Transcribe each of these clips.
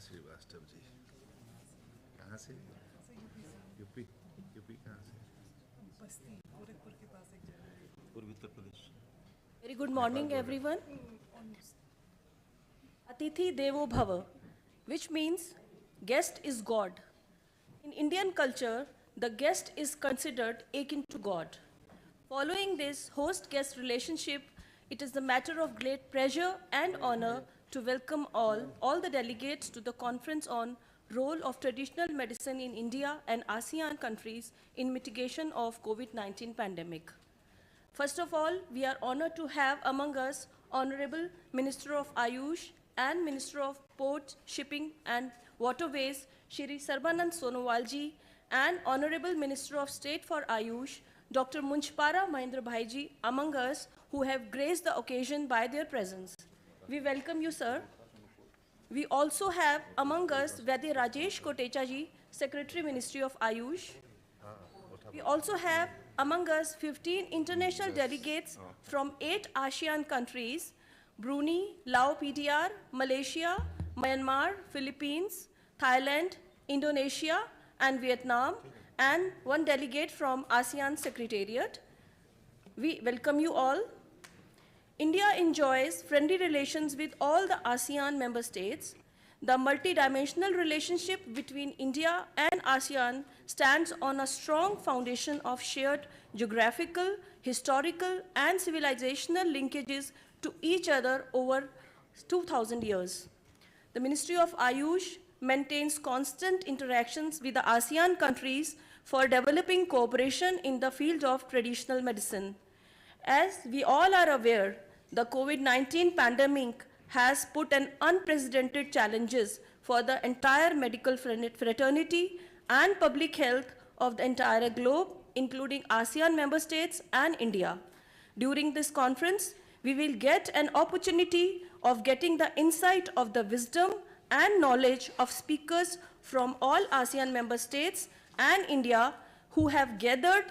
श्रीवास्तव जी। कहाँ से? UP. UP कहाँ से? बस्ती, गोरखपुर के पास एक जगह है। पूर्वी Uttar Pradesh. Very good morning, everyone. Atithi Devo Bhava, which means guest is God. In Indian culture, the guest is considered akin to God. Following this host-guest relationship, it is the matter of great pleasure and honor to welcome all the delegates to the conference on role of traditional medicine in India and ASEAN countries in mitigation of COVID-19 pandemic. First of all, we are honored to have among us Honorable Minister of Ayush and Minister of Ports, Shipping and Waterways, Shri Sarbanand Sonowal ji, and Honorable Minister of State for Ayush, Dr. Munchpara Mahendra Bhai ji, among us who have graced the occasion by their presence. We welcome you, sir. We also have among us Vaidya Rajesh Kotecha ji, Secretary Ministry of Ayush. We also have among us 15 international delegates from 8 ASEAN countries: Brunei, Laos PDR, Malaysia, Myanmar, Philippines, Thailand, Indonesia, and Vietnam, and 1 delegate from ASEAN Secretariat. We welcome you all. India enjoys friendly relations with all the ASEAN member states. The multidimensional relationship between India and ASEAN stands on a strong foundation of shared geographical, historical, and civilizational linkages to each other over 2,000 years. The Ministry of Ayush maintains constant interactions with the ASEAN countries for developing cooperation in the field of traditional medicine. As we all are aware, the COVID-19 pandemic has put an unprecedented challenges for the entire medical fraternity and public health of the entire globe, including ASEAN member states and India. During this conference, we will get an opportunity of getting the insight of the wisdom and knowledge of speakers from all ASEAN member states and India who have gathered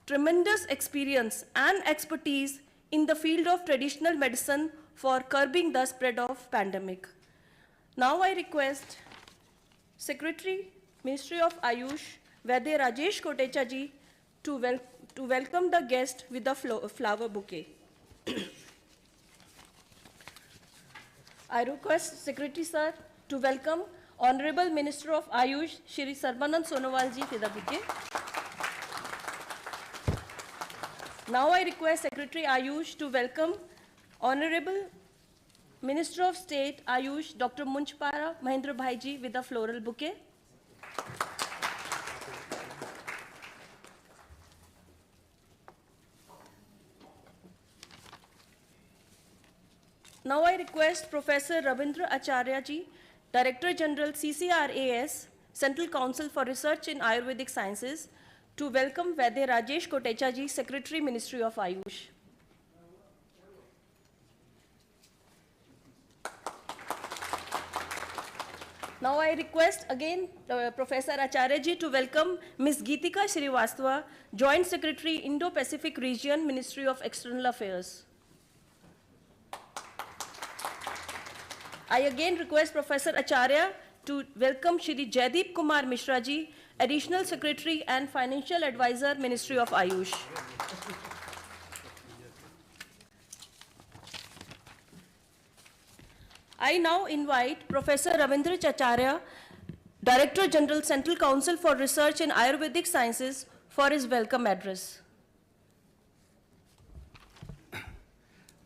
tremendous experience and expertise in the field of traditional medicine for curbing the spread of pandemic. Now I request Secretary, Ministry of Ayush, Vaidya Rajesh Kotecha ji to welcome the guest with the flower bouquet. I request Secretary Sir to welcome Honorable Minister of Ayush, Shri Sarbanand Sonowal ji with the bouquet. Now I request Secretary Ayush to welcome Honorable Minister of State Ayush, Dr. Munchpara Mahendra Bhai ji with a floral bouquet. Now I request Professor Ravindra Acharya ji, Director General CCRAS, Central Council for Research in Ayurvedic Sciences, to welcome Vaidya Rajesh Kotecha ji, Secretary Ministry of Ayush. Now I request again Professor Acharya ji to welcome Ms. Geetika Srivastava, Joint Secretary, Indo-Pacific Region, Ministry of External Affairs. I again request Professor Acharya to welcome Shri Jaideep Kumar Mishra ji, Additional Secretary and Financial Advisor, Ministry of Ayush. I now invite Professor Ravindra Acharya, Director General, Central Council for Research in Ayurvedic Sciences, for his welcome address.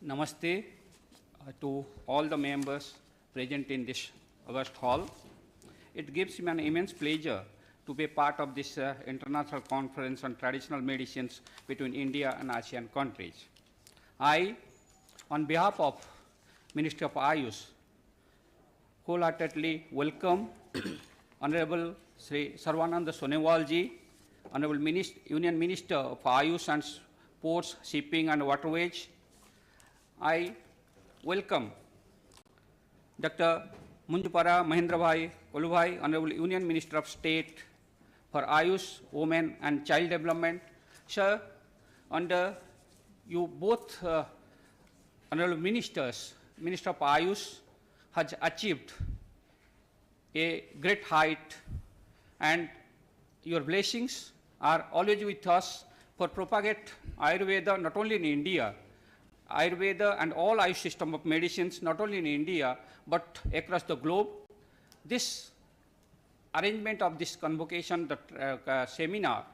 Namaste to all the members present in this August Hall. It gives me an immense pleasure to be part of this international conference on traditional medicines between India and ASEAN countries. I, on behalf of Ministry of Ayush, wholeheartedly welcome Honorable Sri Sarbanand Sonowal ji, Honorable Union Minister of Ayush and Ports, Shipping and Waterways. I welcome Dr. Munchpara Mahendra Bhai Kolubhai, Honorable Union Minister of State for Ayush, Women and Child Development. Sir, under you both Honorable Ministers, Minister of Ayush has achieved a great height, and your blessings are always with us for propagate Ayurveda not only in India, Ayurveda and all Ayush system of medicines not only in India but across the globe. This arrangement of this convocation, the seminar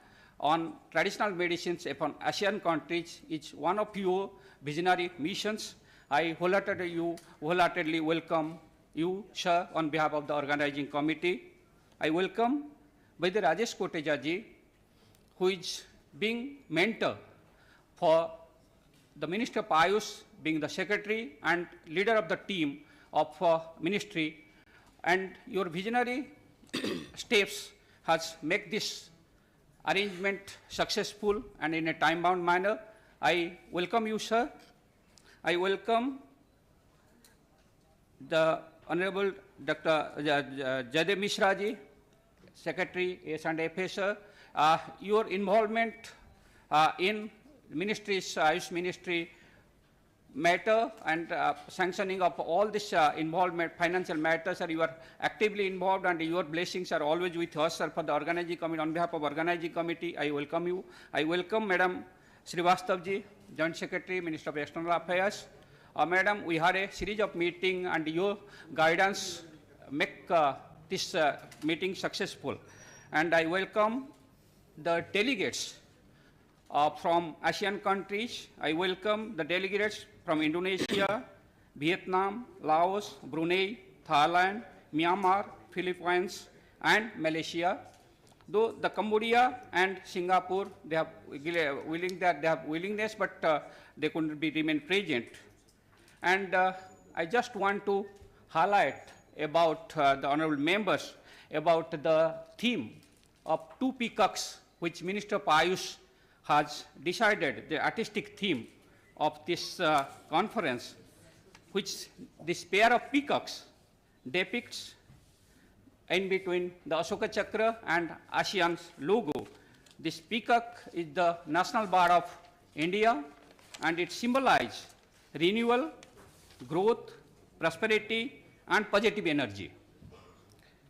on traditional medicines upon ASEAN countries is one of your visionary missions. I wholeheartedly welcome you, sir, on behalf of the organizing committee. I welcome Vaidya Rajesh Kotecha ji, who is being mentor for the Minister of Ayush, being the secretary and leader of the team of ministry, and your visionary steps has made this arrangement successful and in a time-bound manner. I welcome you, sir. I welcome the Honorable Dr. Jaidev Mishra ji, Secretary AS&FA, sir. Your involvement in ministry's Ayush ministry matter and sanctioning of all this involvement, financial matters, sir, you are actively involved and your blessings are always with us, sir, for the organizing committee. On behalf of organizing committee, I welcome you. I welcome Madam Srivastav ji, Joint Secretary, Minister of External Affairs. Madam, we had a series of meetings and your guidance make this meeting successful. And I welcome the delegates from ASEAN countries. I welcome the delegates from Indonesia, Vietnam, Laos, Brunei, Thailand, Myanmar, Philippines, and Malaysia. Though the Cambodia and Singapore, they have willingness, but they couldn't remain present. And I just want to highlight about the honorable members about the theme of two peacocks, which Minister of Ayush has decided, the artistic theme of this conference, which this pair of peacocks depicts in between the Ashoka Chakra and ASEAN's logo. This peacock is the national bird of India, and it symbolizes renewal, growth, prosperity, and positive energy,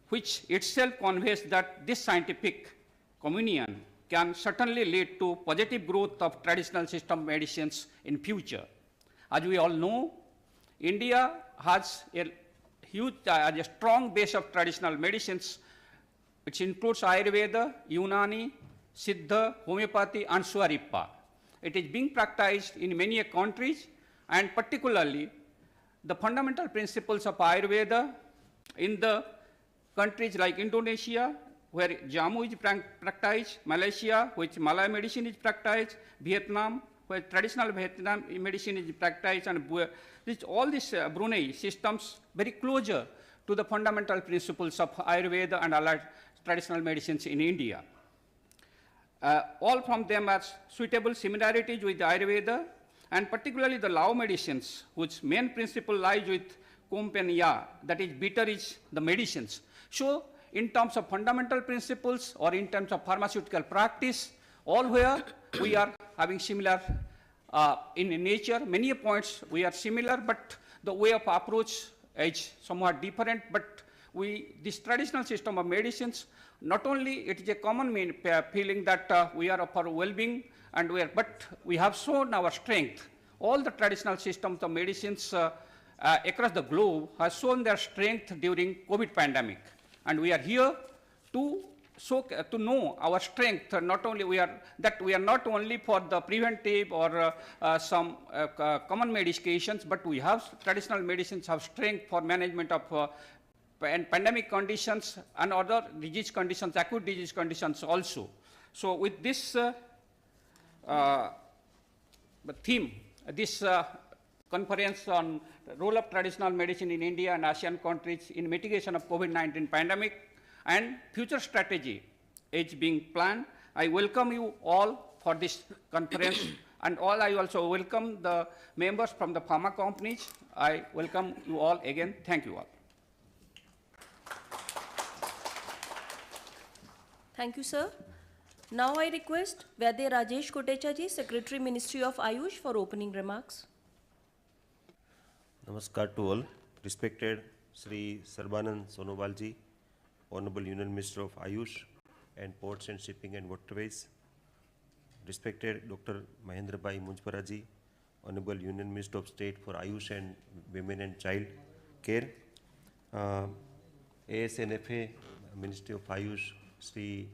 which itself conveys that this scientific communion can certainly lead to positive growth of traditional system medicines in future. As we all know, India has a huge, a strong base of traditional medicines, which includes Ayurveda, Unani, Siddha, homeopathy, and Swarippa. It is being practiced in many countries, and particularly the fundamental principles of Ayurveda in the countries like Indonesia, where Jamu is practiced, Malaysia, which Malay medicine is practiced, Vietnam, where traditional Vietnam medicine is practiced, and all these Brunei systems very closer to the fundamental principles of Ayurveda and allied traditional medicines in India. All from them are suitable similarities with the Ayurveda, and particularly the Lao medicines, whose main principle lies with Kump and Ya, that is bitter is the medicines. So in terms of fundamental principles or in terms of pharmaceutical practice, all where we are having similar in nature, many points we are similar, but the way of approach is somewhat different. But this traditional system of medicines, not only it is a common feeling that we are for well-being, and but we have shown our strength. All the traditional systems of medicines across the globe have shown their strength during COVID pandemic. And we are here to know our strength. Not only we are not only for the preventive or some common medications, but we have traditional medicines have strength for management of pandemic conditions and other disease conditions, acute disease conditions also. So with this theme, this conference on the role of traditional medicine in India and ASEAN countries in mitigation of COVID-19 pandemic and future strategy is being planned. I welcome you all for this conference, and I also welcome the members from the pharma companies. I welcome you all again. Thank you all. Thank you, sir. Now I request Vaidya Rajesh Kotecha ji, Secretary Ministry of Ayush, for opening remarks. Namaskar to all. Respected Sri Sarbanand Sonowal ji, Honorable Union Minister of Ayush and Ports and Shipping and Waterways, respected Dr. Mahendra Bhai Mujparaji, Honorable Union Minister of State for Ayush and Women and Child Care, ASNFA, Ministry of Ayush, Sri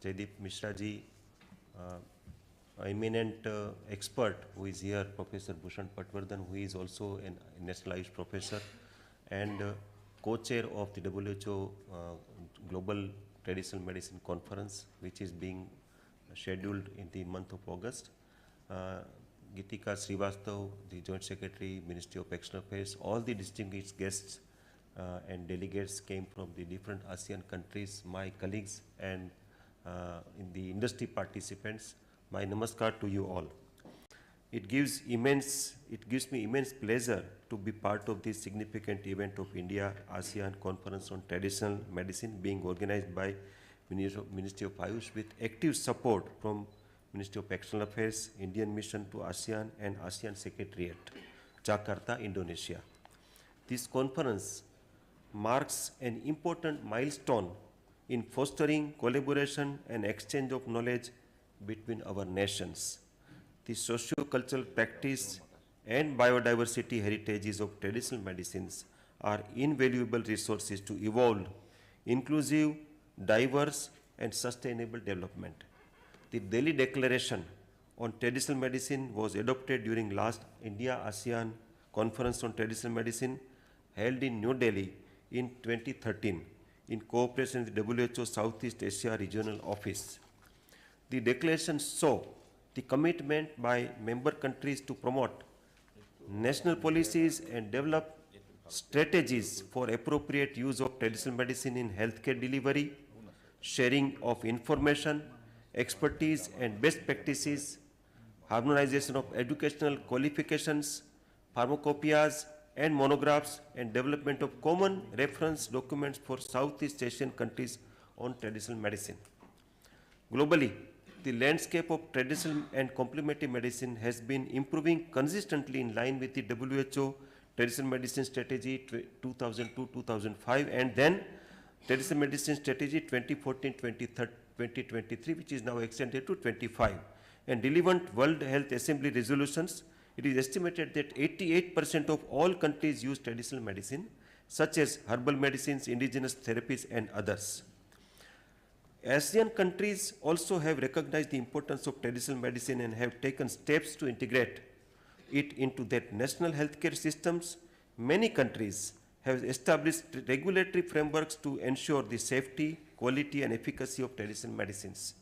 Jaideep Mishra ji, eminent expert who is here, Professor Bhushan Patwardhan, who is also a National Ayush Professor and co-chair of the WHO Global Traditional Medicine Conference, which is being scheduled in the month of August. Gitika Srivastav, the Joint Secretary, Ministry of External Affairs, all the distinguished guests and delegates came from the different ASEAN countries, my colleagues and in the industry participants, my namaskar to you all. It gives me immense pleasure to be part of this significant event of India-ASEAN Conference on Traditional Medicine being organized by Ministry of Ayush with active support from Ministry of External Affairs, Indian Mission to ASEAN and ASEAN Secretariat, Jakarta, Indonesia. This conference marks an important milestone in fostering collaboration and exchange of knowledge between our nations. The socio-cultural practice and biodiversity heritages of traditional medicines are invaluable resources to evolve inclusive, diverse, and sustainable development. The Delhi Declaration on Traditional Medicine was adopted during last India-ASEAN Conference on Traditional Medicine held in New Delhi in 2013 in cooperation with the WHO Southeast Asia Regional Office. The declaration saw the commitment by member countries to promote national policies and develop strategies for appropriate use of traditional medicine in healthcare delivery, sharing of information, expertise and best practices, harmonization of educational qualifications, pharmacopoeias and monographs, and development of common reference documents for Southeast Asian countries on traditional medicine. Globally, the landscape of traditional and complementary medicine has been improving consistently in line with the WHO Traditional Medicine Strategy 2002-2005 and then Traditional Medicine Strategy 2014-2023, which is now extended to 25, and relevant World Health Assembly resolutions. It is estimated that 88% of all countries use traditional medicine, such as herbal medicines, indigenous therapies, and others. ASEAN countries also have recognized the importance of traditional medicine and have taken steps to integrate it into their national healthcare systems. Many countries have established regulatory frameworks to ensure the safety, quality, and efficacy of traditional medicines.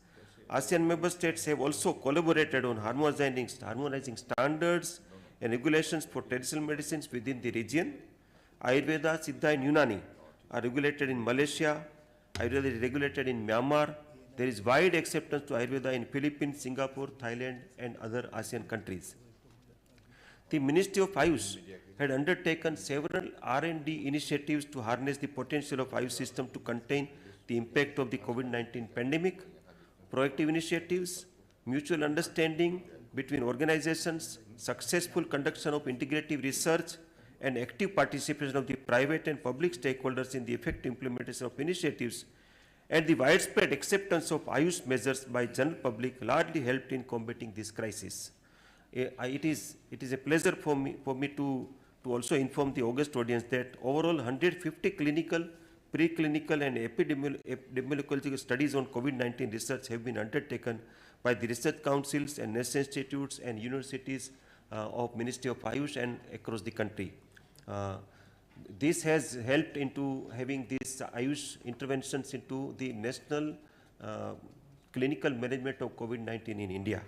ASEAN member states have also collaborated on harmonizing standards and regulations for traditional medicines within the region. Ayurveda, Siddha, and Unani are regulated in Malaysia. Ayurveda is regulated in Myanmar. There is wide acceptance to Ayurveda in Philippines, Singapore, Thailand, and other ASEAN countries. The Ministry of Ayush had undertaken several R&D initiatives to harness the potential of Ayush system to contain the impact of the COVID-19 pandemic. Proactive initiatives, mutual understanding between organizations, successful conduction of integrative research, and active participation of the private and public stakeholders in the effective implementation of initiatives, and the widespread acceptance of Ayush measures by general public largely helped in combating this crisis. It is a pleasure for me to also inform the august audience that overall 150 clinical, preclinical and epidemiological studies on COVID-19 research have been undertaken by the research councils and national institutes and universities of Ministry of Ayush and across the country. This has helped into having these Ayush interventions into the national clinical management of COVID-19 in India.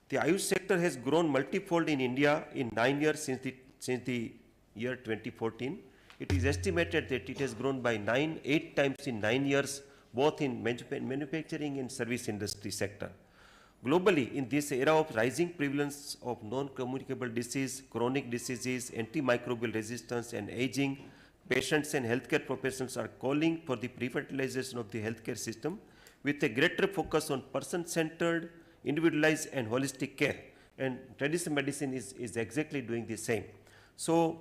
The Ayush sector has grown multifold in India in 9 years since the year 2014. It is estimated that it has grown by 8 times in 9 years, both in manufacturing and service industry sector. Globally, in this era of rising prevalence of non-communicable disease, chronic diseases, antimicrobial resistance, and aging, patients and healthcare professionals are calling for the revitalization of the healthcare system with a greater focus on person-centered, individualized, and holistic care. And traditional medicine is exactly doing the same. So,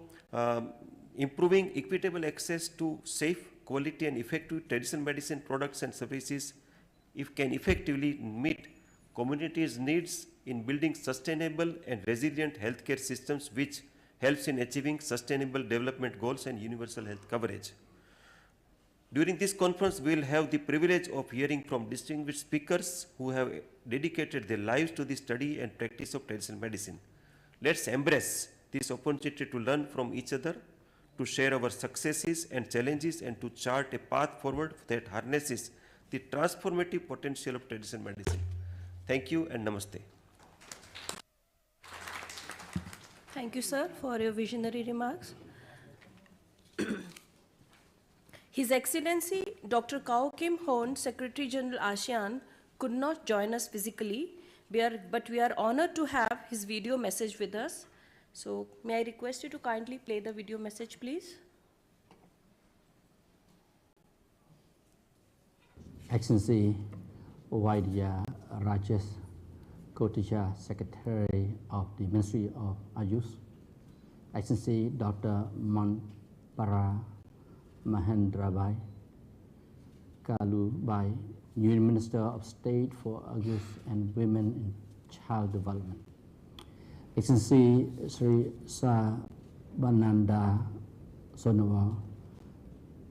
improving equitable access to safe, quality and effective traditional medicine products and services if can effectively meet communities' needs in building sustainable and resilient healthcare systems which helps in achieving sustainable development goals and universal health coverage. During this conference, we will have the privilege of hearing from distinguished speakers who have dedicated their lives to the study and practice of traditional medicine. Let's embrace this opportunity to learn from each other, to share our successes and challenges, and to chart a path forward that harnesses the transformative potential of traditional medicine. Thank you and namaste. Thank you, sir, for your visionary remarks. His Excellency Dr. Kao Kim Hoon, Secretary General ASEAN, could not join us physically, but we are honored to have his video message with us. So may I request you to kindly play the video message, please? Excellency Vaidya Rajesh Kotecha, Secretary of the Ministry of Ayush, Excellency Dr. Manpara Mahendrabai Kalubai, Union Minister of State for Ayush and Women and Child Development, Excellency Sri Sabananda Sonowal,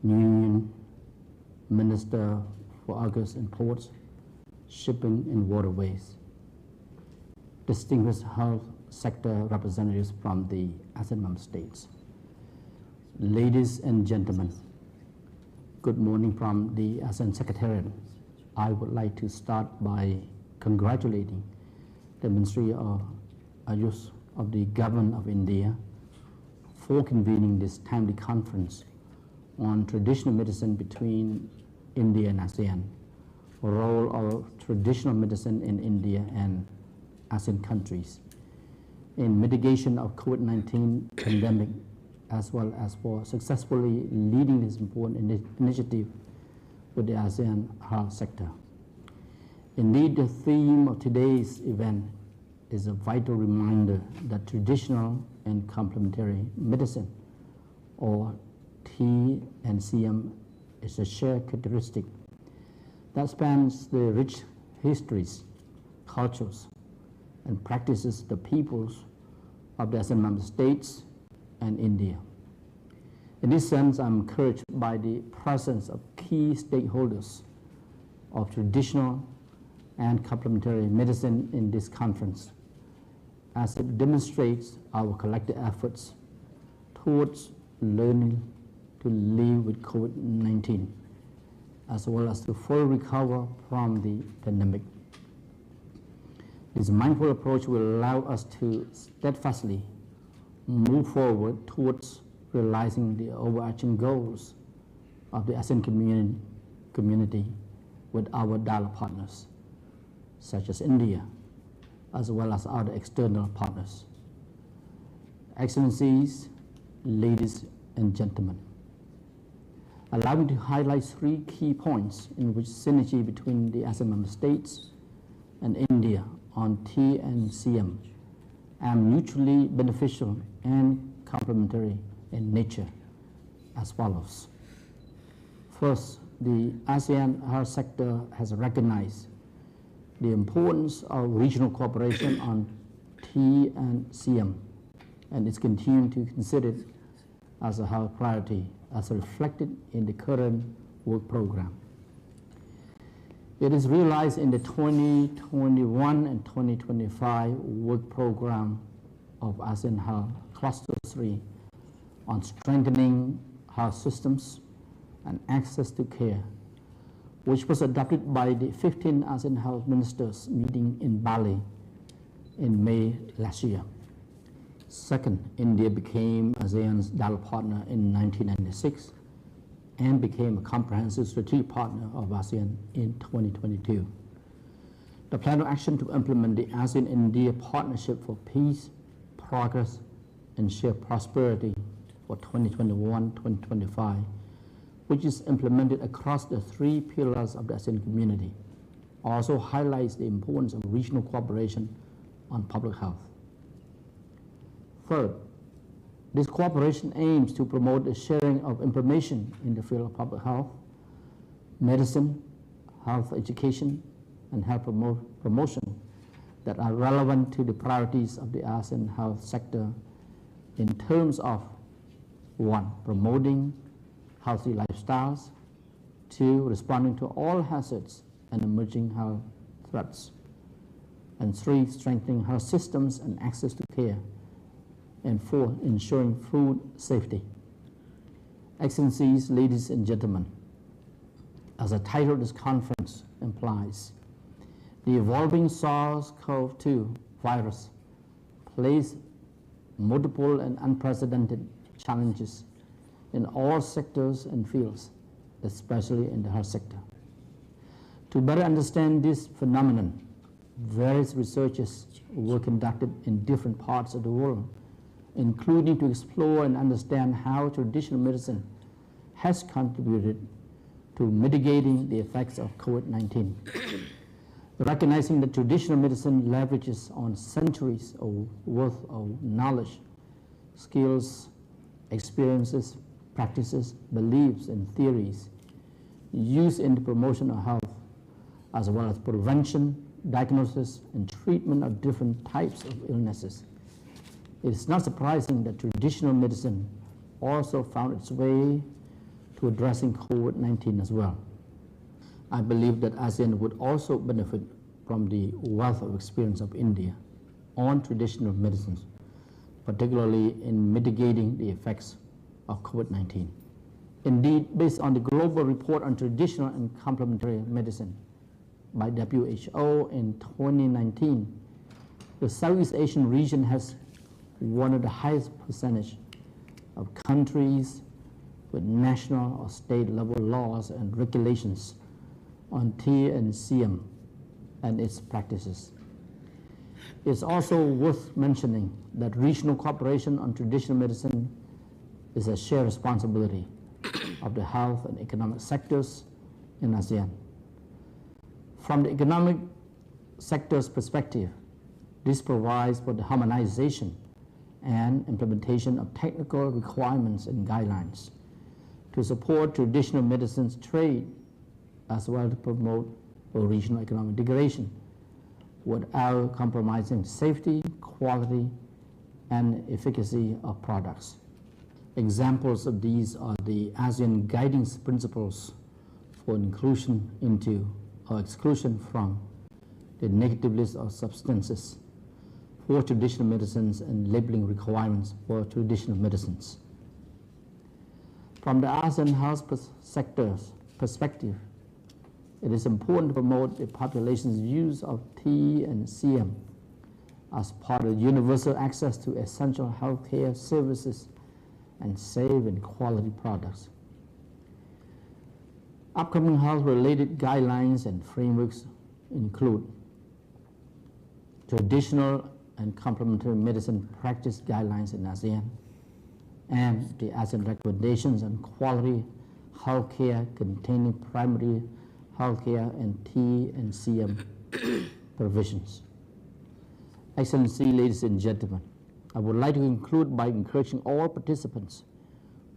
Union Minister for Ayush and Ports, Shipping and Waterways, distinguished health sector representatives from the ASEAN member states. Ladies and gentlemen, good morning from the ASEAN Secretariat. I would like to start by congratulating the Ministry of Ayush of the Government of India for convening this timely conference on traditional medicine between India and ASEAN, role of traditional medicine in India and ASEAN countries in mitigation of COVID-19 pandemic, as well as for successfully leading this important initiative with the ASEAN health sector. Indeed, the theme of today's event is a vital reminder that traditional and complementary medicine, or T&CM, is a shared characteristic that spans the rich histories, cultures, and practices the peoples of the ASEAN member states and India. In this sense, I'm encouraged by the presence of key stakeholders of traditional and complementary medicine in this conference, as it demonstrates our collective efforts towards learning to live with COVID-19, as well as to fully recover from the pandemic. This mindful approach will allow us to steadfastly move forward towards realizing the overarching goals of the ASEAN community with our dialogue partners, such as India, as well as other external partners. Excellencies, ladies and gentlemen, allow me to highlight 3 key points in which synergy between the ASEAN member states and India on T&CM are mutually beneficial and complementary in nature as follows. First, the ASEAN health sector has recognized the importance of regional cooperation on T&CM and is continuing to consider it as a health priority as reflected in the current work program. It is realized in the 2021 and 2025 work program of ASEAN Health Cluster 3 on strengthening health systems and access to care, which was adopted by the 15 ASEAN Health Ministers meeting in Bali in May last year. Second, India became ASEAN's dialogue partner in 1996 and became a comprehensive strategic partner of ASEAN in 2022. The plan of action to implement the ASEAN-India Partnership for Peace, Progress, and Shared Prosperity for 2021-2025, which is implemented across the 3 pillars of the ASEAN community, also highlights the importance of regional cooperation on public health. Third, This cooperation aims to promote the sharing of information in the field of public health, medicine, health education, and health promotion that are relevant to the priorities of the ASEAN health sector in terms of 1. Promoting healthy lifestyles, 2. Responding to all hazards and emerging health threats, and 3. Strengthening health systems and access to care, and 4. Ensuring food safety. Excellencies, ladies and gentlemen, as the title of this conference implies, the evolving SARS-CoV-2 virus plays multiple and unprecedented challenges in all sectors and fields, especially in the health sector. To better understand this phenomenon, various researches were conducted in different parts of the world, including to explore and understand how traditional medicine has contributed to mitigating the effects of COVID-19. Recognizing that traditional medicine leverages on centuries of worth of knowledge, skills, experiences, practices, beliefs, and theories used in the promotion of health, as well as prevention, diagnosis, and treatment of different types of illnesses. It is not surprising that traditional medicine also found its way to addressing COVID-19 as well. I believe that ASEAN would also benefit from the wealth of experience of India on traditional medicines, particularly in mitigating the effects of COVID-19. Indeed, based on the global report on traditional and complementary medicine by WHO in 2019, the Southeast Asian region has one of the highest percentage of countries with national or state level laws and regulations on tea and CM and its practices. It's also worth mentioning that regional cooperation on traditional medicine is a shared responsibility of the health and economic sectors in ASEAN. From the economic sector's perspective, this provides for the harmonization and implementation of technical requirements and guidelines to support traditional medicines trade, as well as to promote regional economic integration without compromising safety, quality, and efficacy of products. Examples of these are the ASEAN guiding principles for inclusion into or exclusion from the negative list of substances for traditional medicines and labeling requirements for traditional medicines. From the ASEAN health sector's perspective, it is important to promote the population's use of tea and CM as part of universal access to essential healthcare services and safe and quality products. Upcoming health-related guidelines and frameworks include traditional and complementary medicine practice guidelines in ASEAN and the ASEAN recommendations on quality healthcare containing primary healthcare and T and CM provisions. Excellency, ladies and gentlemen, I would like to conclude by encouraging all participants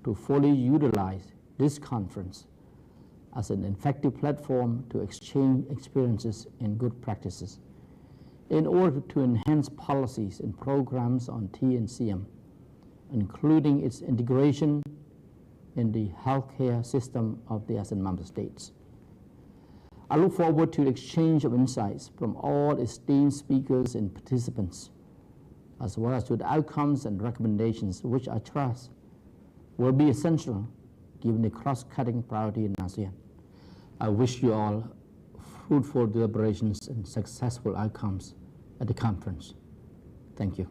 to fully utilize this conference as an effective platform to exchange experiences and good practices in order to enhance policies and programs on T and CM, including its integration in the healthcare system of the ASEAN member states. I look forward to the exchange of insights from all esteemed speakers and participants, as well as to the outcomes and recommendations which I trust will be essential given the cross-cutting priority in ASEAN. I wish you all fruitful deliberations and successful outcomes at the conference. Thank you.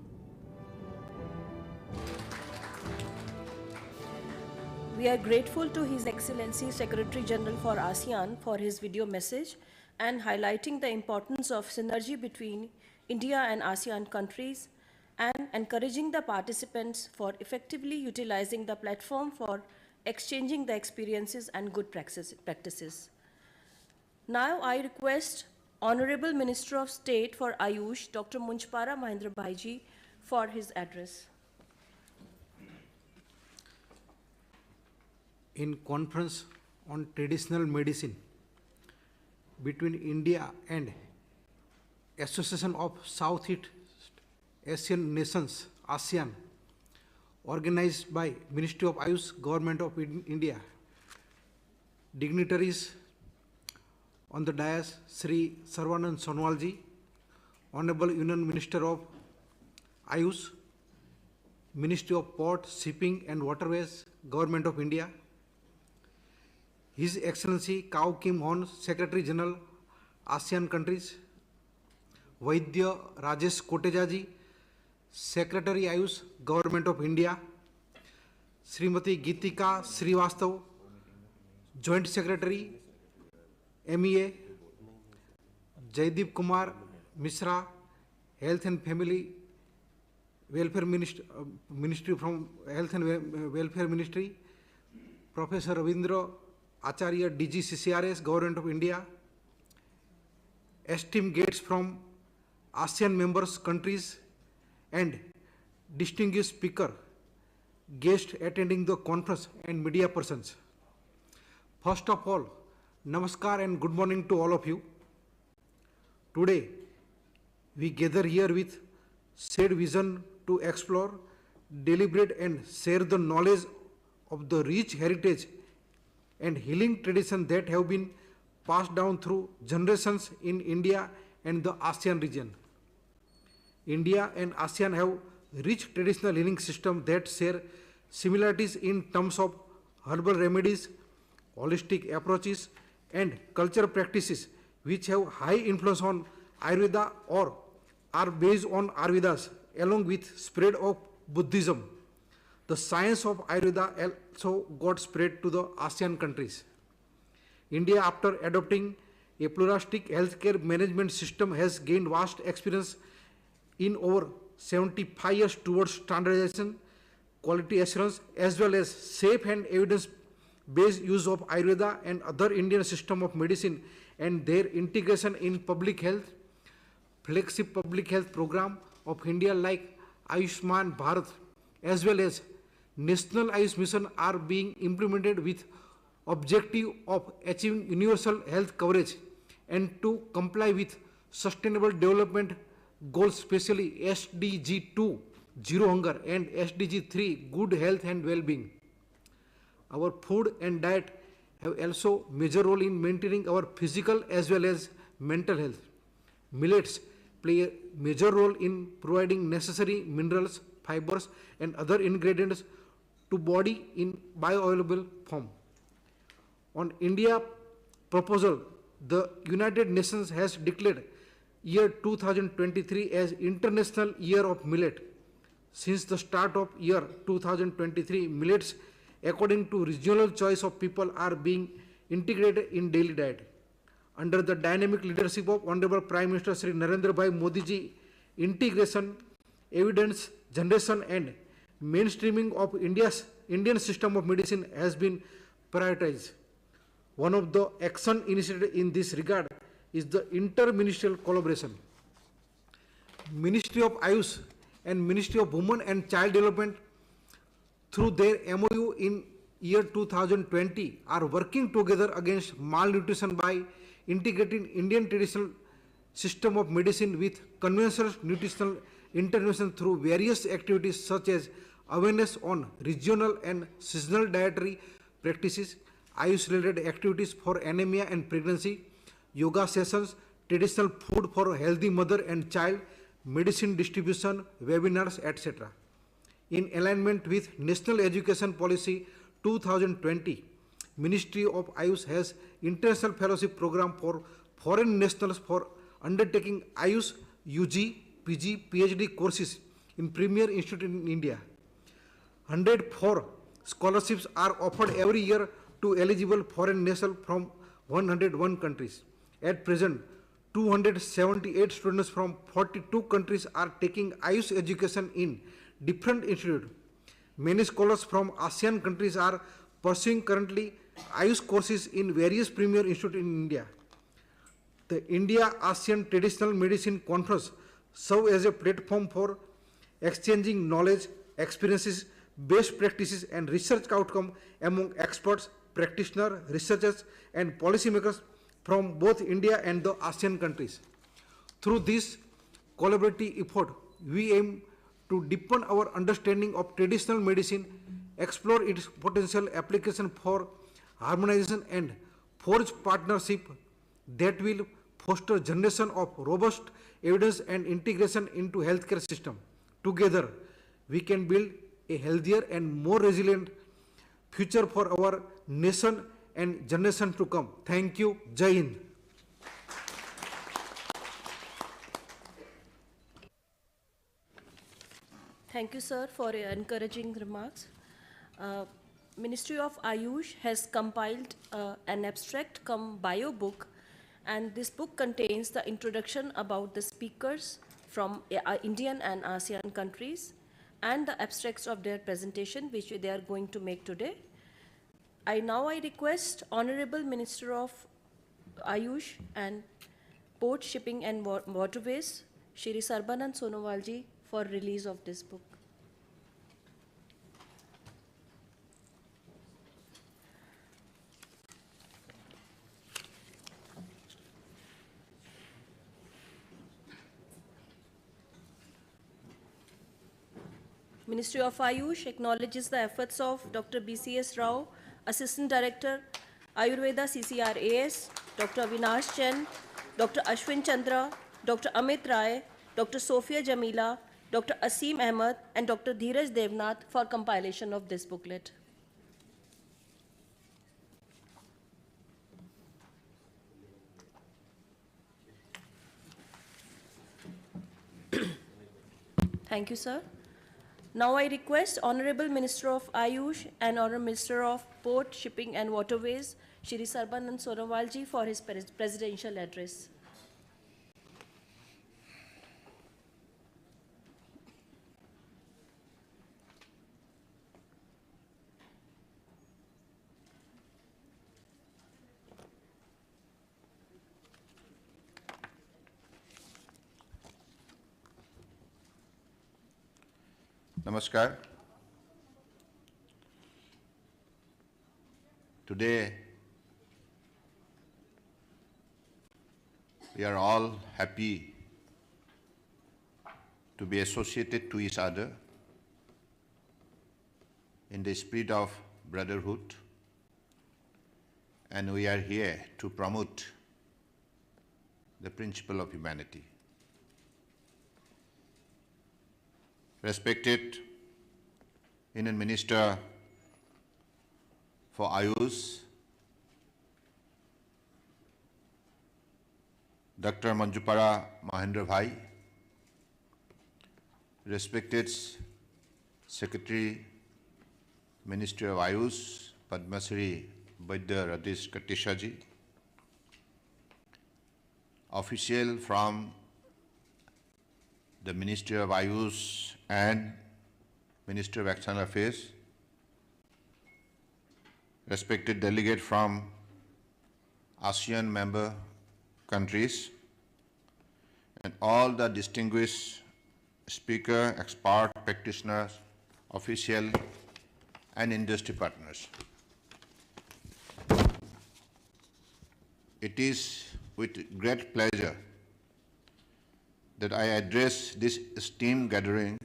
We are grateful to His Excellency Secretary General for ASEAN for his video message and highlighting the importance of synergy between India and ASEAN countries and encouraging the participants for effectively utilizing the platform for exchanging the experiences and good practices. Now I request Honorable Minister of State for Ayush, Dr. Munchpara Mahendra Bhaiji, for his address. in conference on traditional medicine between India and Association of Southeast Asian Nations, ASEAN, organized by Ministry of Ayush, Government of India. Dignitaries on the dais, Sri Sarvanand Sonowalji, Honorable Union Minister of Ayush, Ministry of Port, Shipping and Waterways, Government of India, His Excellency Kao Kim Hon, Secretary General, ASEAN countries, Vaidya Rajesh Kotejaji, Secretary Ayush, Government of India, Srimati Geetika Srivastav, Joint Secretary, MEA, Jaideep Kumar Mishra, Health and Family Welfare Ministry from Health and Welfare Ministry, Professor Ravindra Acharya, DG CCRS, Government of India, esteemed guests from ASEAN members countries and distinguished speaker, guests attending the conference and media persons. First of all, Namaskar and good morning to all of you. Today, we gather here with shared vision to explore, deliberate and share the knowledge of the rich heritage and healing tradition that have been passed down through generations in India and the ASEAN region. India and ASEAN have rich traditional healing systems that share similarities in terms of herbal remedies, holistic approaches, and cultural practices which have high influence on Ayurveda or are based on Ayurvedas, along with spread of Buddhism. The science of Ayurveda also got spread to the ASEAN countries. India, after adopting a pluralistic healthcare management system, has gained vast experience in over 75 years towards standardization, quality assurance, as well as safe and evidence-based use of Ayurveda and other Indian system of medicine and their integration in public health. Flagship public health program of India like Ayushman Bharat as well as National Ayush Mission are being implemented with objective of achieving universal health coverage and to comply with sustainable development goals, especially SDG 2, Zero Hunger, and SDG 3, Good Health and Well-being. Our food and diet have also major role in maintaining our physical as well as mental health. Millets play a major role in providing necessary minerals, fibers, and other ingredients to body in bioavailable form. On India proposal, the United Nations has declared year 2023 as International Year of Millet. Since the start of year 2023, millets, according to regional choice of people, are being integrated in daily diet. Under the dynamic leadership of Honorable Prime Minister Sri Narendra Bhai Modi ji, integration, evidence generation and mainstreaming of Indian system of medicine has been prioritized. One of the action initiated in this regard is the inter-ministerial collaboration. Ministry of Ayush and Ministry of Women and Child Development, through their MOU in year 2020, are working together against malnutrition by integrating Indian traditional system of medicine with conventional nutritional intervention through various activities such as awareness on regional and seasonal dietary practices, Ayush-related activities for anemia and pregnancy, yoga sessions, traditional food for healthy mother and child, medicine distribution, webinars, etc. In alignment with National Education Policy 2020, Ministry of Ayush has international fellowship program for foreign nationals for undertaking Ayush UG, PG, PhD courses in premier institute in India. 104 scholarships are offered every year to eligible foreign nationals from 101 countries. At present, 278 students from 42 countries are taking Ayush education in different institutes. Many scholars from ASEAN countries are pursuing currently Ayush courses in various premier institutes in India. The India-ASEAN Traditional Medicine Conference serves as a platform for exchanging knowledge, experiences best practices and research outcome among experts, practitioners, researchers and policymakers from both India and the ASEAN countries. Through this collaborative effort, we aim to deepen our understanding of traditional medicine, explore its potential application for harmonization and forge partnership that will foster generation of robust evidence and integration into healthcare system. Together, we can build a healthier and more resilient future for our nation and generation to come. Thank you. Jai Hind. Thank you, sir, for your encouraging remarks. Ministry of Ayush has compiled an abstract cum bio book, and this book contains the introduction about the speakers from Indian and ASEAN countries and the abstracts of their presentation which they are going to make today. I request Honorable Minister of Ayush and Port, Shipping and Waterways, Shri Sarbanand Sonowal ji, for release of this book. Ministry of Ayush acknowledges the efforts of Dr. B.C.S. Rao, Assistant Director, Ayurveda CCRAS, Dr. Avinash Chen, Dr. Ashwin Chandra, Dr. Amit Rai, Dr. Sophia Jamila, Dr. Asim Ahmed, and Dr. Dheeraj Devnath for compilation of this booklet. Thank you, sir. Now I request Honorable Minister of Ayush and Honorable Minister of Port, Shipping and Waterways, Shri Sarbanand Sonowal ji, for his presidential address. Namaskar. Today, we are all happy to be associated to each other in the spirit of brotherhood, and we are here to promote the principle of humanity. Respected Indian Minister for Ayush, Dr. Manjupara Mahendra Bhai, respected Secretary, Ministry of Ayush, Padma Shri Vaidya Radish Katisha ji, official from the Ministry of Ayush and Ministry of External Affairs, respected delegate from ASEAN member countries, and all the distinguished speaker, expert, practitioners, official, and industry partners. It is with great pleasure that I address this esteemed gathering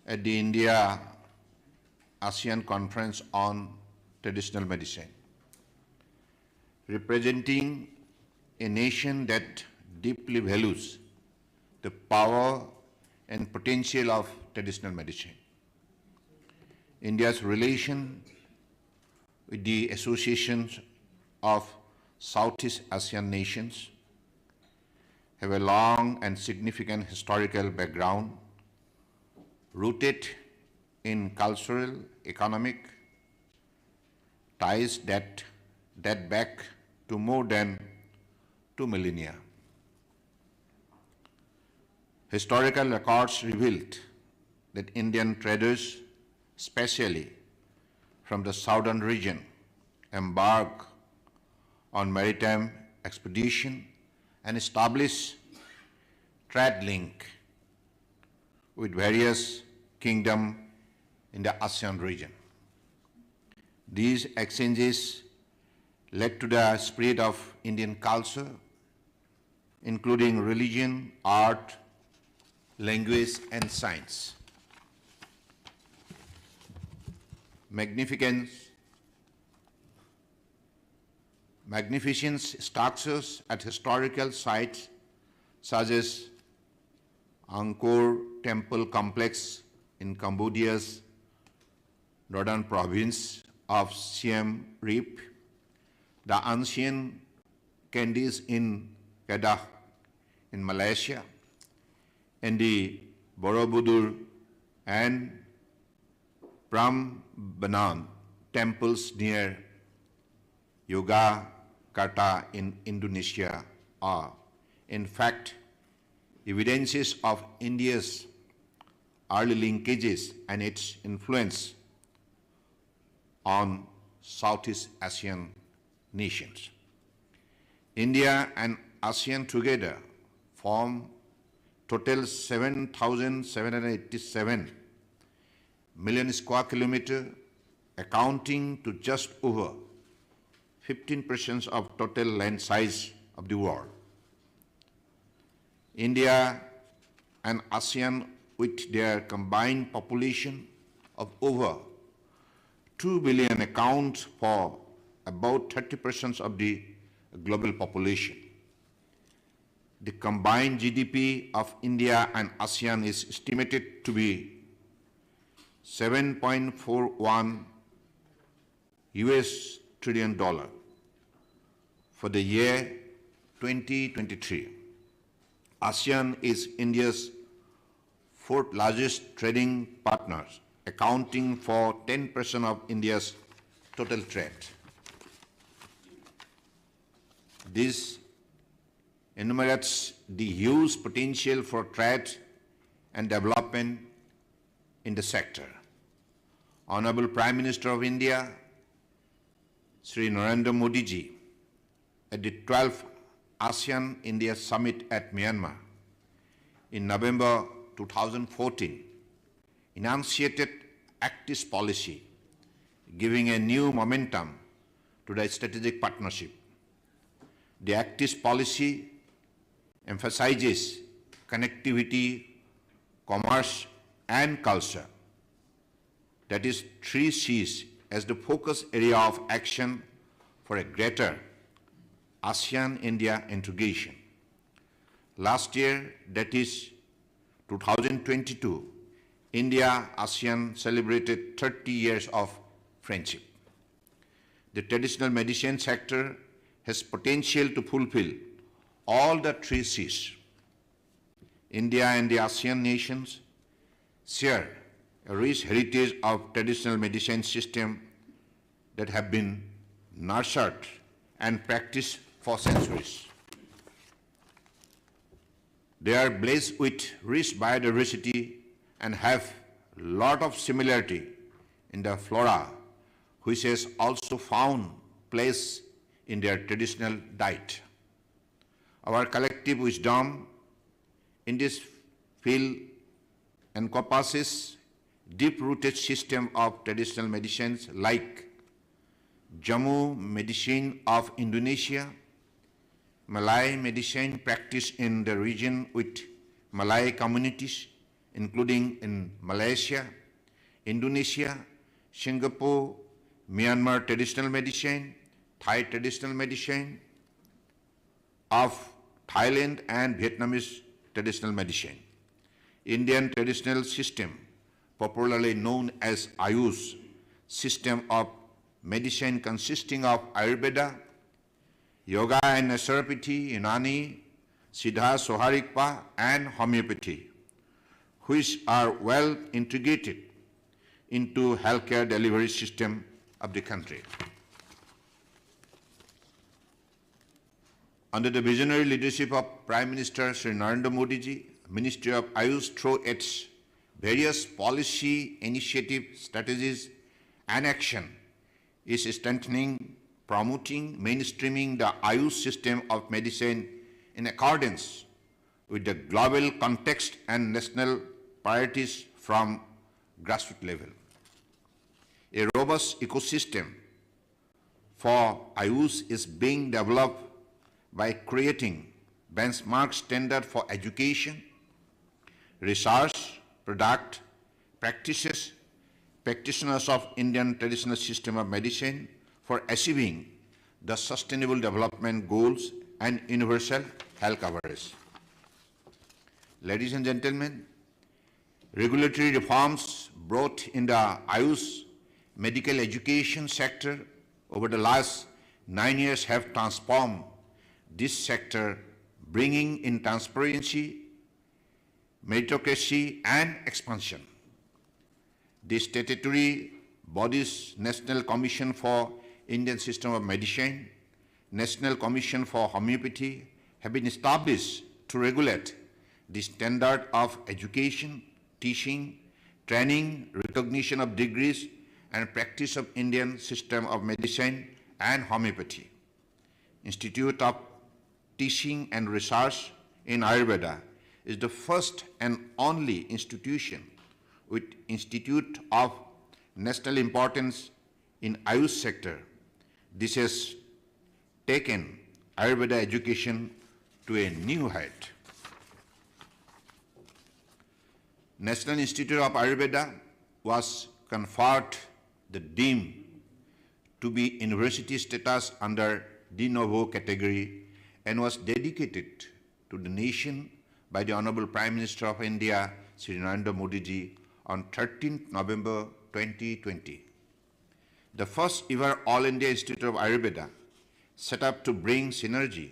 at the India-ASEAN Conference on Traditional Medicine, representing a nation that deeply values the power and potential of traditional medicine. India's relation with the associations of Southeast Asian nations have a long and significant historical background rooted in cultural, economic ties that date back to more than 2 millennia. Historical records revealed that Indian traders, especially from the southern region, embarked on maritime expedition and establish trade link with various kingdom in the ASEAN region. These exchanges led to the spread of Indian culture, including religion, art, language, and science. Magnificent structures at historical sites such as Angkor Temple Complex in Cambodia's northern province of Siem Reap, the ancient candies in Kedah in Malaysia, and the Borobudur and Prambanan temples near Yogyakarta in Indonesia are, in fact, evidences of India's early linkages and its influence on Southeast Asian nations. India and ASEAN together form total 7,787 million square kilometers, accounting to just over 15% of total land size of the world. India and ASEAN, with their combined population of over 2 billion, account for about 30% of the global population. The combined GDP of India and ASEAN is estimated to be $7.41 trillion for the year 2023. ASEAN is India's fourth largest trading partner, accounting for 10% of India's total trade. This enumerates the huge potential for trade and development in the sector. Honorable Prime Minister of India, Sri Narendra Modi ji, at the 12th ASEAN-India Summit at Myanmar in November 2014, enunciated Act's policy, giving a new momentum to the strategic partnership. The Act's policy emphasizes connectivity, commerce, and culture. That is, 3 C's as the focus area of action for a greater ASEAN-India integration. Last year, that is 2022, India-ASEAN celebrated 30 years of friendship. The traditional medicine sector has potential to fulfill all the 3 C's. India and the ASEAN nations share a rich heritage of traditional medicine system that have been nurtured and practiced for centuries. They are blessed with rich biodiversity and have a lot of similarity in the flora, which has also found place in their traditional diet. Our collective wisdom in this field encompasses deep-rooted system of traditional medicines like Jamu medicine of Indonesia, Malay medicine practiced in the region with Malay communities, including in Malaysia, Indonesia, Singapore, Myanmar traditional medicine, Thai traditional medicine, of Thailand, and Vietnamese traditional medicine. Indian traditional system, popularly known as Ayush, system of medicine consisting of Ayurveda, Yoga and Naturopathy, Unani, Siddha, Soharikpa, and Homeopathy, which are well integrated into healthcare delivery system of the country. Under the visionary leadership of Prime Minister Sri Narendra Modi ji, Ministry of Ayush, through its various policy initiatives, strategies, and action, is strengthening, promoting, mainstreaming the Ayush system of medicine in accordance with the global context and national priorities, from grassroots level. A robust ecosystem for Ayush is being developed by creating benchmark standard for education, research, product, practices, practitioners of Indian traditional system of medicine for achieving the sustainable development goals and universal health coverage. Ladies and gentlemen, regulatory reforms brought in the Ayush medical education sector over the last 9 years have transformed this sector, bringing in transparency, meritocracy, and expansion. The statutory bodies, National Commission for Indian System of Medicine, National Commission for Homeopathy, have been established to regulate the standard of education, teaching, training, recognition of degrees, and practice of Indian system of medicine and homeopathy. Institute of Teaching and Research in Ayurveda is the first and only institution with institute of national importance in Ayush sector. This has taken Ayurveda education to a new height. National Institute of Ayurveda was conferred the deemed to be university status under de novo category and was dedicated to the nation by the Honorable Prime Minister of India, Sri Narendra Modi ji, on 13th November 2020. The first ever All India Institute of Ayurveda set up to bring synergy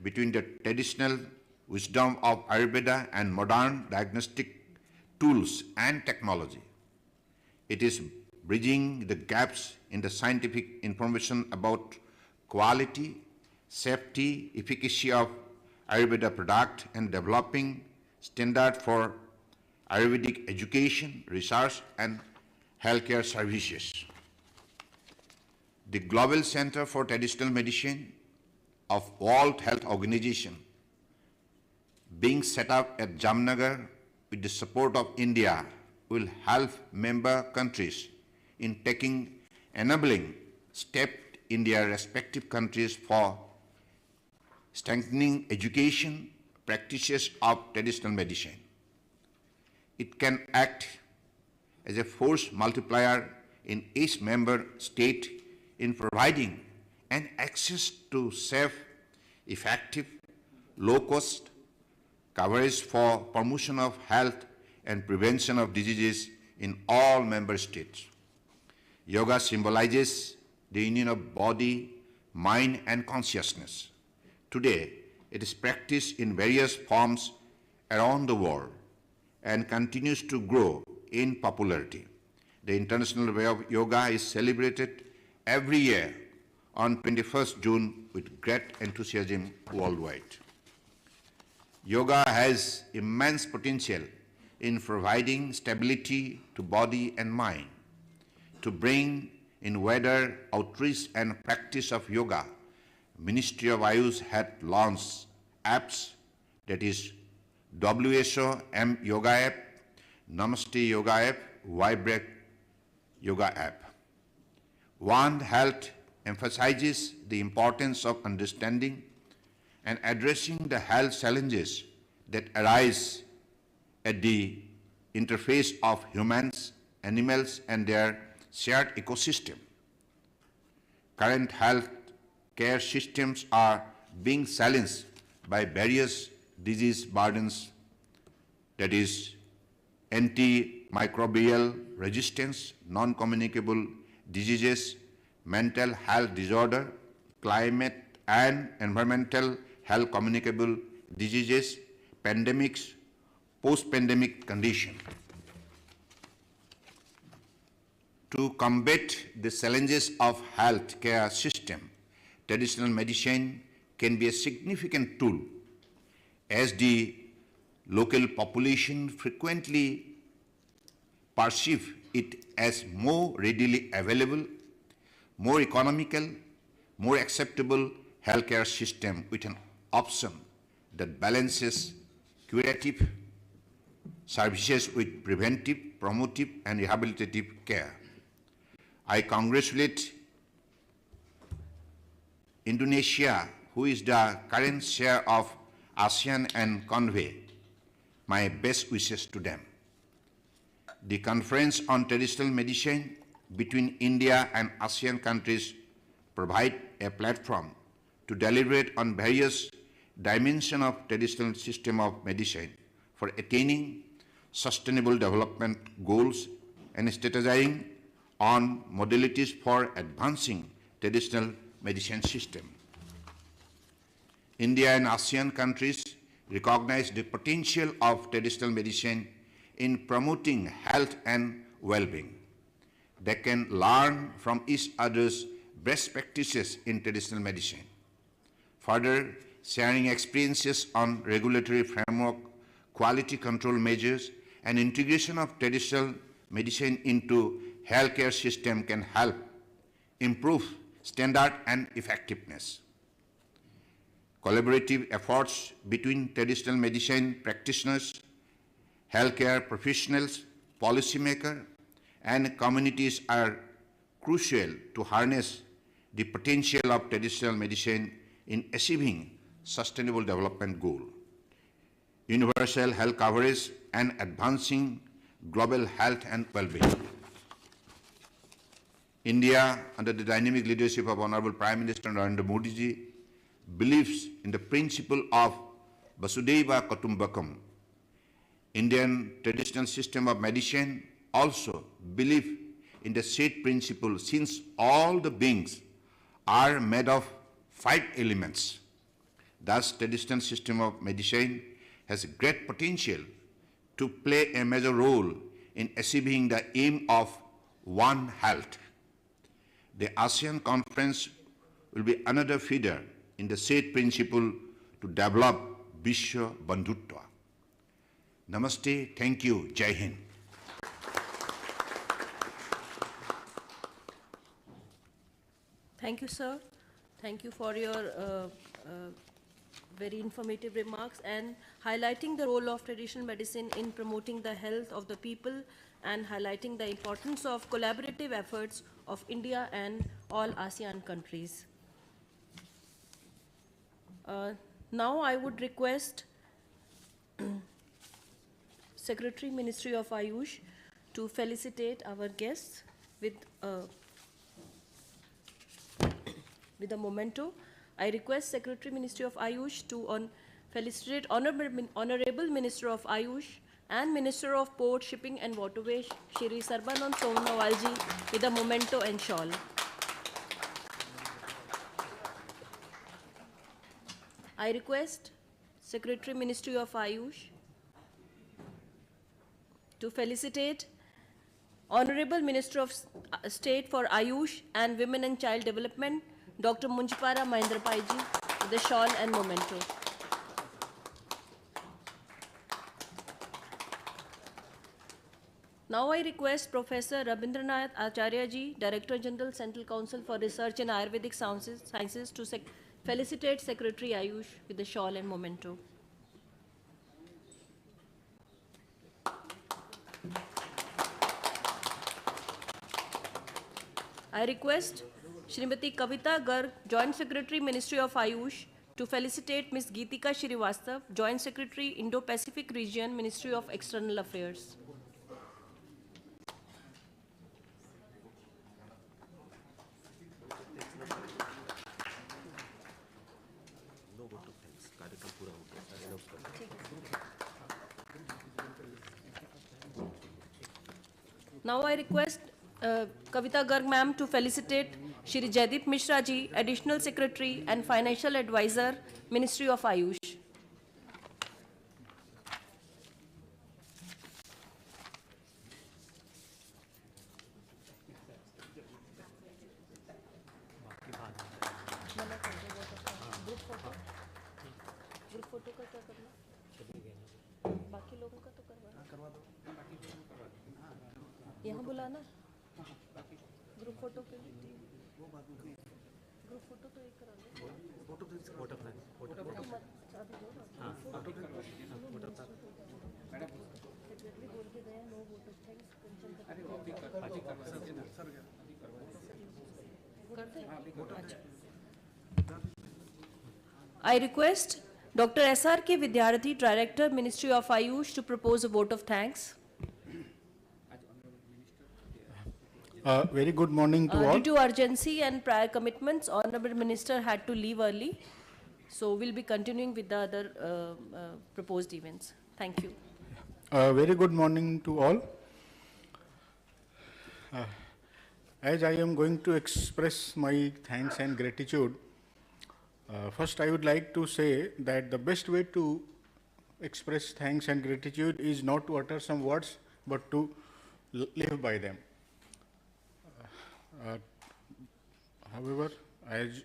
between the traditional wisdom of Ayurveda and modern diagnostic tools and technology. It is bridging the gaps in the scientific information about quality, safety, efficacy of Ayurveda product and developing standard for Ayurvedic education, research, and healthcare services. The Global Center for Traditional Medicine of World Health Organization being set up at Jamnagar with the support of India will help member countries in taking enabling steps in their respective countries for strengthening education practices of traditional medicine. It can act as a force multiplier in each member state in providing an access to safe, effective, low-cost coverage for promotion of health and prevention of diseases in all member states. Yoga symbolizes the union of body, mind, and consciousness. Today, it is practiced in various forms around the world and continues to grow in popularity. The International Day of Yoga is celebrated every year on 21st June with great enthusiasm worldwide. Yoga has immense potential in providing stability to body and mind. To bring in wider outreach and practice of yoga, Ministry of Ayush had launched apps, that is WHO M Yoga app, Namaste Yoga app, Vibrate Yoga app. One Health emphasizes the importance of understanding and addressing the health challenges that arise at the interface of humans, animals, and their shared ecosystem. Current health care systems are being challenged by various disease burdens, that is antimicrobial resistance, non-communicable diseases, mental health disorder, climate and environmental health communicable diseases, pandemics, post-pandemic condition. To combat the challenges of healthcare system, traditional medicine can be a significant tool as the local population frequently perceive it as more readily available, more economical, more acceptable healthcare system with an option that balances curative services with preventive, promotive, and rehabilitative care. I congratulate Indonesia, who is the current chair of ASEAN, and convey my best wishes to them. The Conference on Traditional Medicine between India and ASEAN countries provide a platform to deliberate on various dimensions of traditional system of medicine for attaining sustainable development goals and strategizing on modalities for advancing traditional medicine system. India and ASEAN countries recognize the potential of traditional medicine in promoting health and well-being. They can learn from each other's best practices in traditional medicine. Further, sharing experiences on regulatory framework, quality control measures, and integration of traditional medicine into healthcare system can help improve standard and effectiveness. Collaborative efforts between traditional medicine practitioners, healthcare professionals, policymakers, and communities are crucial to harness the potential of traditional medicine in achieving sustainable development goals, universal health coverage, and advancing global health and well-being. India, under the dynamic leadership of Honorable Prime Minister Narendra Modi ji, believes in the principle of Vasudhaiva Kutumbakam. Indian traditional system of medicine also believe in the said principle, since all the beings are made of 5 elements. Thus, traditional system of medicine has great potential to play a major role in achieving the aim of One Health. The ASEAN conference will be another feeder in the said principle to develop Vishwa Bandhutva. Namaste, thank you, Jai Hind. Thank you, sir. Thank you for your very informative remarks and highlighting the role of traditional medicine in promoting the health of the people and highlighting the importance of collaborative efforts of India and all ASEAN countries. Now I would request Secretary Ministry of Ayush to felicitate our guests with a memento. I request Secretary Ministry of Ayush to felicitate Honorable Minister of Ayush and Minister of Port, Shipping and Waterways, Shri Sarbanand Sonowal ji, with a memento and shawl. I request Secretary Ministry of Ayush to felicitate Honorable Minister of State for Ayush and Women and Child Development, Dr. Munjipara Mahendrapai ji, with the shawl and memento. Now I request Professor Rabindranath Acharya ji, Director General, Central Council for Research in Ayurvedic Sciences, to felicitate Secretary Ayush with the shawl and memento. I request Srimati Kavita Garg, Joint Secretary, Ministry of Ayush, to felicitate Ms. Geetika Srivastav, Joint Secretary, Indo-Pacific Region, Ministry of External Affairs. Now I request Kavita Garg ma'am to felicitate Shri Jaideep Mishra ji, Additional Secretary and Financial Advisor, Ministry of Ayush. यहाँ बुलाना group photo के लिए group photo तो एक करा लो photo तो photo photo photo अभी दो ना हां photo madam I request Dr. S.R.K. Vidyarthi, Director, Ministry of Ayush, to propose a vote of thanks. Very good morning to all. Due to urgency and prior commitments, Honorable Minister had to leave early. So we'll be continuing with the other proposed events. Thank you. Very good morning to all. As I am going to express my thanks and gratitude, first I would like to say that the best way to express thanks and gratitude is not to utter some words, but to live by them. However, as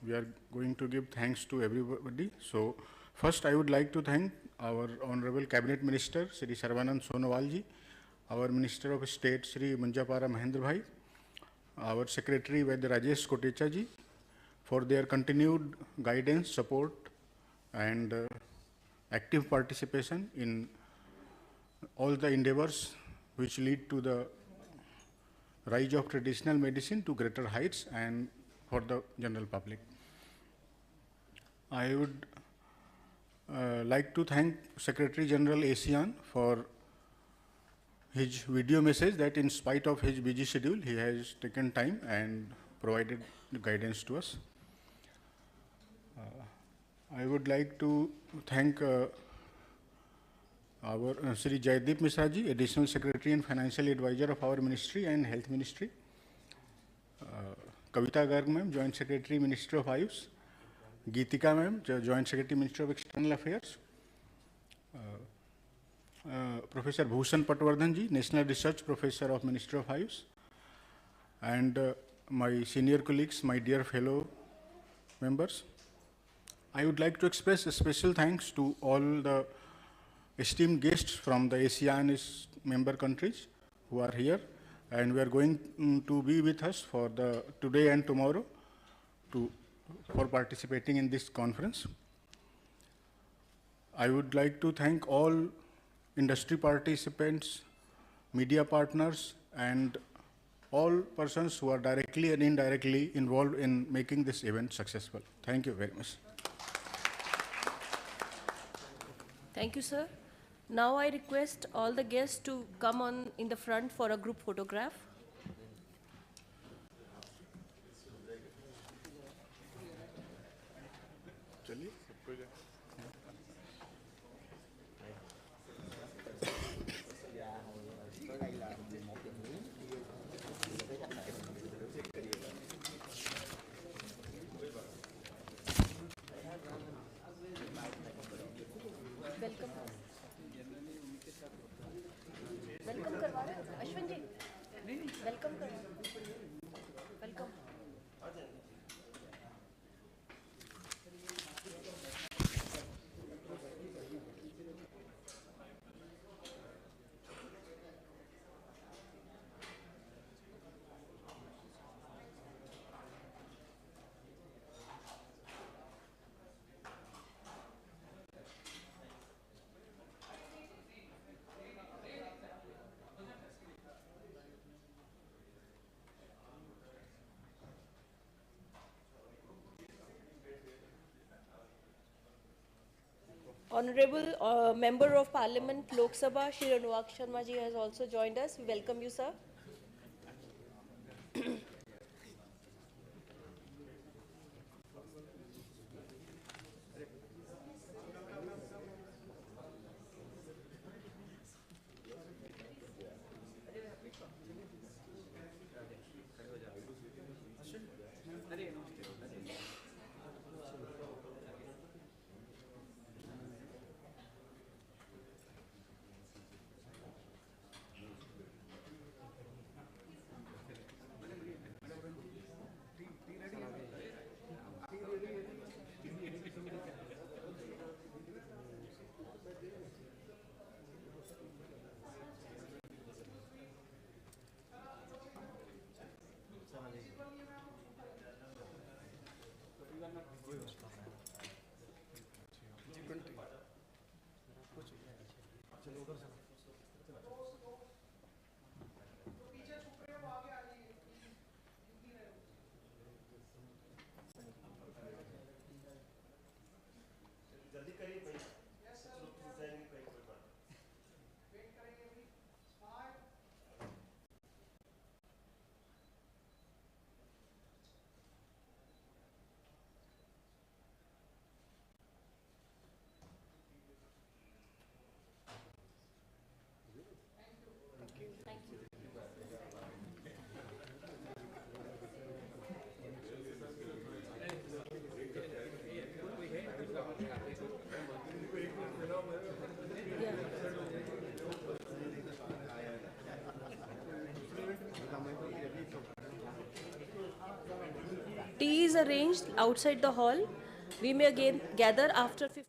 we are going to give thanks to everybody, so first I would like to thank our Honorable Cabinet Minister, Shri Sarvanand Sonowal ji, our Minister of State, Shri Manjapara Mahendra Bhai, our Secretary Vaidya Rajesh Kotecha ji, for their continued guidance, support, and active participation in all the endeavors which lead to the rise of traditional medicine to greater heights and for the general public. I would like to thank Secretary General ASEAN for his video message that in spite of his busy schedule, he has taken time and provided guidance to us. I would like to thank our Sri Jaideep Misra ji, Additional Secretary and Financial Advisor of our Ministry and Health Ministry. Kavita Garg ma'am, Joint Secretary, Ministry of Ayush. Geetika ma'am, Joint Secretary, Ministry of External Affairs. Professor Bhushan Patwardhan ji, National Research Professor of Ministry of Ayush. And my senior colleagues, my dear fellow members. I would like to express a special thanks to all the esteemed guests from the ASEAN member countries who are here, and we are going to be with us for the today and tomorrow for participating in this conference. I would like to thank all industry participants, media partners, and all persons who are directly and indirectly involved in making this event successful. Thank you very much. Thank you, sir. Now I request all the guests to come on in the front for a group photograph. Welcome करवा रहे हो अश्विन जी? Welcome करवा. Welcome. Honorable Member of Parliament, Lok Sabha, Shri Anurag Sharma ji has also joined us. We welcome you, sir. Tea is arranged outside the hall. We may again gather after 15